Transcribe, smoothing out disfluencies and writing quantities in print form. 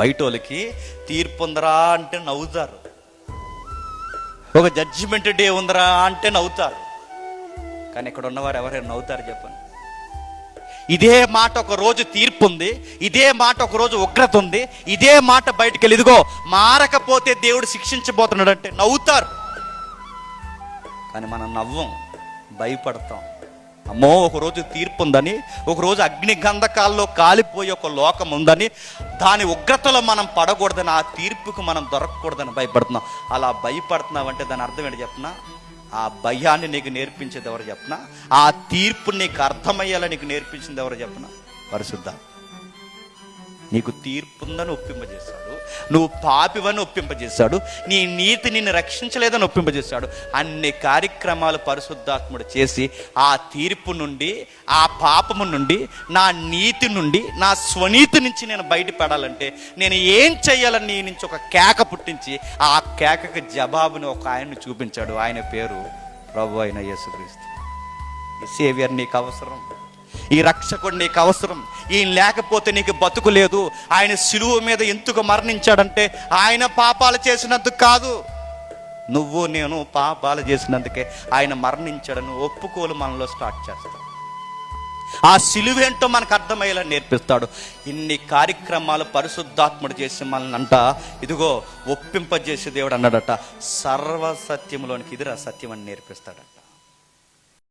బయట వాళ్ళకి తీర్పు ఉందరా అంటే నవ్వుతారు, ఒక జడ్జిమెంట్ డే ఉందరా అంటే నవ్వుతారు. కానీ ఇక్కడ ఉన్నవారు ఎవరైనా నవ్వుతారు చెప్పండి? ఇదే మాట ఒక రోజు తీర్పు ఉంది, ఇదే మాట ఒక రోజు ఉగ్రత ఉంది, ఇదే మాట బయటికి వెళ్ళి ఇదిగో మారకపోతే దేవుడు శిక్షించబోతున్నాడు అంటే నవ్వుతారు. కానీ మనం నవ్వం, భయపడతాం. అమ్మో ఒకరోజు తీర్పు ఉందని, ఒకరోజు అగ్ని గంధకాల్లో కాలిపోయి ఒక లోకం ఉందని, దాని ఉగ్రతలో మనం పడకూడదని, ఆ తీర్పుకు మనం దొరకకూడదని భయపడుతున్నాం. అలా భయపడుతున్నావంటే దాని అర్థం ఏంటి చెప్పనా? ఆ భయాన్ని నీకు నేర్పించేది ఎవరు చెప్పనా? ఆ తీర్పు నీకు అర్థమయ్యేలా నీకు నేర్పించింది ఎవరు చెప్పనా? పరిశుద్ధ. నీకు తీర్పు ఉందని ఒప్పింపజేశాడు, నువ్వు పాపివని ఒప్పింపజేశాడు, నీ నీతి నిన్ను రక్షించలేదని ఒప్పింపజేశాడు. అన్ని కార్యక్రమాలు పరిశుద్ధాత్ముడు చేసి ఆ తీర్పు నుండి, ఆ పాపము నుండి, నా నీతి నుండి, నా స్వనీతి నుంచి నేను బయటపడాలంటే నేను ఏం చెయ్యాలని నీ నుంచి ఒక కేక పుట్టించి ఆ కేకకి జవాబుని ఒక ఆయన్ని చూపించాడు. ఆయన పేరు ప్రభు అయిన యేసుక్రీస్తు. ఈ సేవియర్ నీకు అవసరం, ఈ రక్షకుడు నీకు అవసరం. ఈయన లేకపోతే నీకు బతుకు లేదు. ఆయన శిలువ మీద ఎందుకు మరణించాడంటే ఆయన పాపాలు చేసినందుకు కాదు, నువ్వు నేను పాపాలు చేసినందుకే ఆయన మరణించాడని ఒప్పుకోలు మనలో స్టార్ట్ చేస్తాడు. ఆ శిలువేంటో మనకు అర్థమయ్యేలా నేర్పిస్తాడు. ఇన్ని కార్యక్రమాలు పరిశుద్ధాత్ముడు చేసి మనల్ని అంట ఇదిగో ఒప్పింపజేసే దేవుడు అన్నాడట, సర్వసత్యంలోనికి ఇదిరా సత్యం అని నేర్పిస్తాడట.